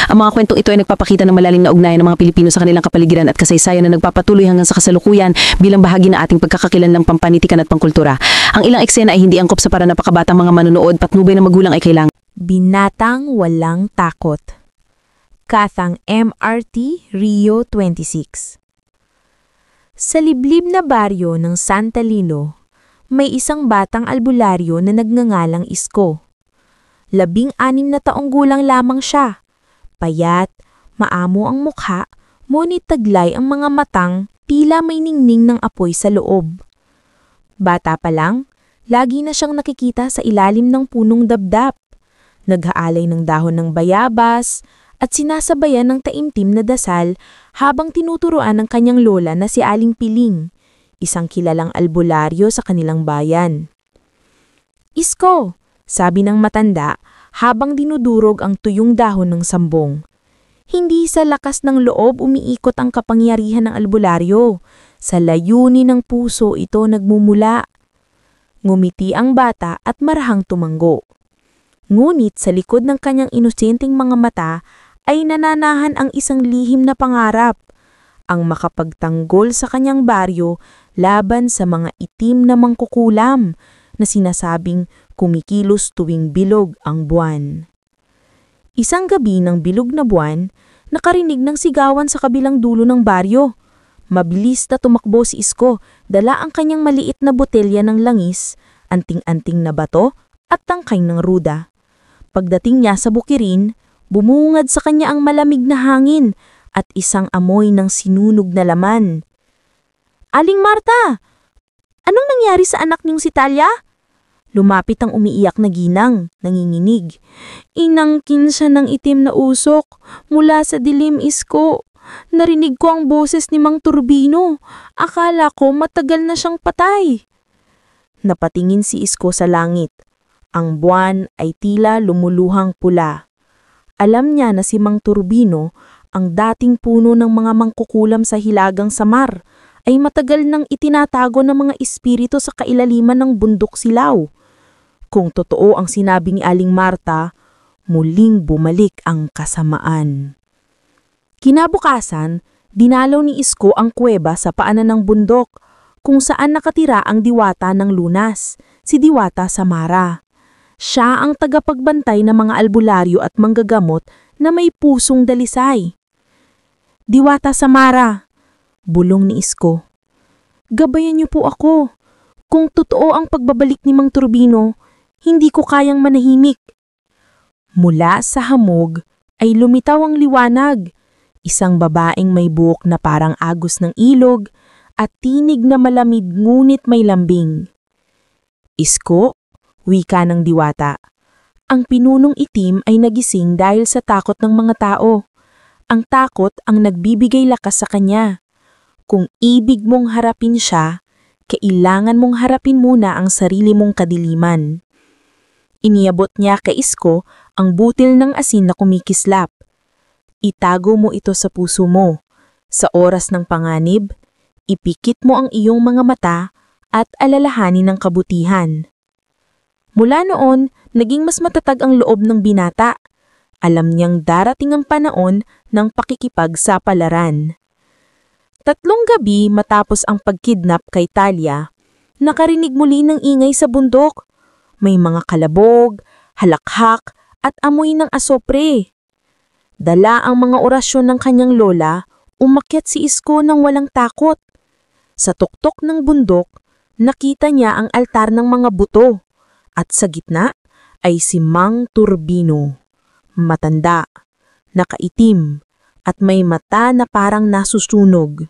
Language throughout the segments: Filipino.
Ang mga kwentong ito ay nagpapakita ng malalim na ugnayan ng mga Pilipino sa kanilang kapaligiran at kasaysayan na nagpapatuloy hanggang sa kasalukuyan bilang bahagi ng ating pagkakakilanlang pampanitikan at pangkultura. Ang ilang eksena ay hindi angkop sa para napakabatang mga manonood, patnubay ng magulang ay kailangan. Binatang Walang Takot. Kathang MRT Rio 26. Sa liblib na baryo ng Santa Lilo, may isang batang albularyo na nagngangalang Isko. 16 na taong gulang lamang siya. Payat, maamo ang mukha, ngunit taglay ang mga matang tila may ningning ng apoy sa loob. Bata pa lang, lagi na siyang nakikita sa ilalim ng punong dabdab. Naghaalay ng dahon ng bayabas at sinasabayan ng taimtim na dasal habang tinuturuan ng kanyang lola na si Aling Piling, isang kilalang albularyo sa kanilang bayan. "Isko," sabi ng matanda habang dinudurog ang tuyong dahon ng sambong. Hindi sa lakas ng loob umiikot ang kapangyarihan ng albularyo. Sa layunin ng puso ito nagmumula. Ngumiti ang bata at marahang tumanggo. Ngunit sa likod ng kanyang inosenteng mga mata ay nananahan ang isang lihim na pangarap, ang makapagtanggol sa kanyang baryo laban sa mga itim na mangkukulam na sinasabing kumikilos tuwing bilog ang buwan. Isang gabi ng bilog na buwan, nakarinig ng sigawan sa kabilang dulo ng baryo. Mabilis na tumakbo si Isko, dala ang kanyang maliit na botelya ng langis, anting-anting na bato at tangkay ng ruda. Pagdating niya sa bukirin, bumungad sa kanya ang malamig na hangin at isang amoy ng sinunog na laman. "Aling Marta! Anong nangyari sa anak niyong si Talia?" Lumapit ang umiiyak na ginang, nanginginig. "Inangkin siya ng itim na usok mula sa dilim, Isko. Narinig ko ang boses ni Mang Turbino. Akala ko matagal na siyang patay." Napatingin si Isko sa langit. Ang buwan ay tila lumuluhang pula. Alam niya na si Mang Turbino, ang dating puno ng mga mangkukulam sa Hilagang Samar, ay matagal nang itinatago ng mga espiritu sa kailaliman ng bundok Silaw. Kung totoo ang sinabi ni Aling Marta, muling bumalik ang kasamaan. Kinabukasan, dinalaw ni Isko ang kuweba sa paanan ng bundok, kung saan nakatira ang diwata ng lunas, si Diwata Samara. Siya ang tagapagbantay ng mga albularyo at manggagamot na may pusong dalisay. "Diwata Samara," bulong ni Isko, "gabayan niyo po ako. Kung totoo ang pagbabalik ni Mang Turbino, hindi ko kayang manahimik." Mula sa hamog ay lumitaw ang liwanag, isang babaeng may buhok na parang agos ng ilog at tinig na malamig ngunit may lambing. "Isko," wika ng diwata. Ang pinunong itim ay nagising dahil sa takot ng mga tao. Ang takot ang nagbibigay lakas sa kanya. Kung ibig mong harapin siya, kailangan mong harapin muna ang sarili mong kadiliman. Iniabot niya kay Isko ang butil ng asin na kumikislap. "Itago mo ito sa puso mo. Sa oras ng panganib, ipikit mo ang iyong mga mata at alalahanin ng kabutihan." Mula noon, naging mas matatag ang loob ng binata. Alam niyang darating ang panahon ng pakikipagsapalaran. 3 gabi matapos ang pagkidnap kay Talia, nakarinig muli ng ingay sa bundok. May mga kalabog, halakhak at amoy ng asopre. Dala ang mga orasyon ng kanyang lola, umakyat si Isko ng walang takot. Sa tuktok ng bundok, nakita niya ang altar ng mga buto at sa gitna ay si Mang Turbino. Matanda, nakaitim at may mata na parang nasusunog.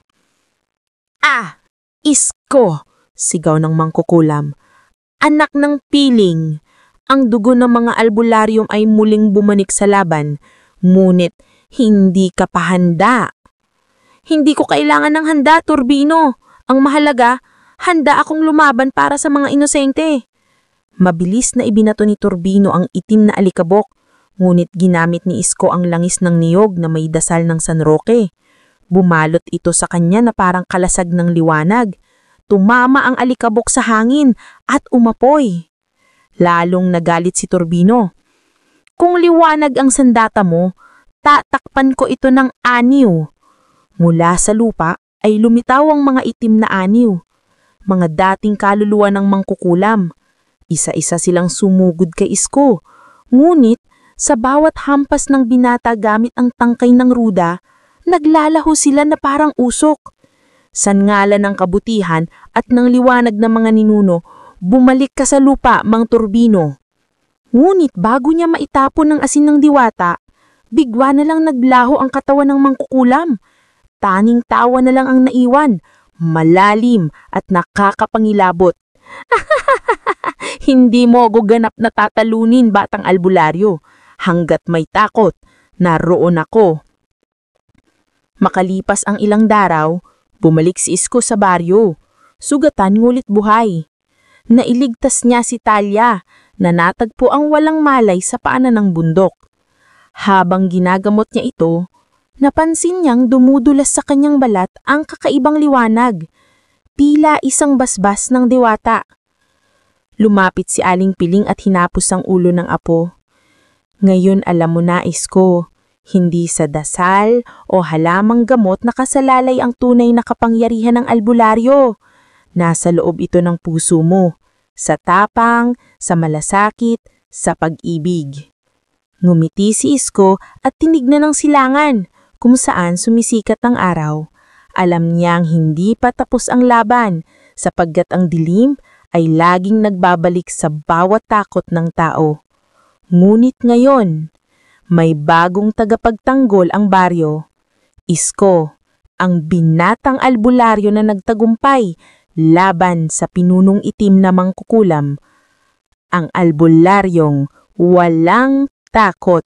"Ah, Isko!" sigaw ng mangkukulam. "Anak ng Piling! Ang dugo ng mga albularyum ay muling bumanik sa laban, ngunit hindi ka pa handa. Hindi ko kailangan ng handa, Turbino. Ang mahalaga, handa akong lumaban para sa mga inosente. Mabilis na ibinato ni Turbino ang itim na alikabok, ngunit ginamit ni Isko ang langis ng niyog na may dasal ng San Roque. Bumalot ito sa kanya na parang kalasag ng liwanag. Tumama ang alikabok sa hangin at umapoy. Lalong nagalit si Turbino. Kung liwanag ang sandata mo, tatakpan ko ito ng aniw. Mula sa lupa ay lumitaw ang mga itim na aniw, mga dating kaluluwa ng mangkukulam. Isa-isa silang sumugod kay Isko. Ngunit sa bawat hampas ng binata gamit ang tangkay ng ruda, naglalaho sila na parang usok. Sa ngalan ng kabutihan at ng liwanag ng mga ninuno, bumalik ka sa lupa, Mang Turbino. Ngunit bago niya maitapon ng asin ng diwata, bigwa na lang naglaho ang katawan ng mangkukulam. Taning tawa na lang ang naiwan, malalim at nakakapangilabot. Hindi mo ako ganap na tatalunin, batang albularyo. Hanggat may takot, naroon ako. Makalipas ang ilang daraw, bumalik si Isko sa baryo. Sugatan ngulit buhay. Nailigtas niya si Talia na natagpo ang walang malay sa paanan ng bundok. Habang ginagamot niya ito, napansin niyang dumudulas sa kanyang balat ang kakaibang liwanag, tila isang basbas ng diwata. Lumapit si Aling Piling at hinapos ang ulo ng apo. Ngayon alam mo na, Isko, hindi sa dasal o halamang gamot nakasalalay ang tunay na kapangyarihan ng albularyo. Nasa loob ito ng puso mo, sa tapang, sa malasakit, sa pag-ibig. Ngumiti si Isko at tinignan ng silangan kung saan sumisikat ang araw. Alam niyang hindi pa tapos ang laban sapagkat ang dilim ay laging nagbabalik sa bawat takot ng tao. Ngunit ngayon, may bagong tagapagtanggol ang baryo. Isko, ang binatang albularyo na nagtagumpay laban sa pinunong itim na mangkukulam. Ang albularyong walang takot.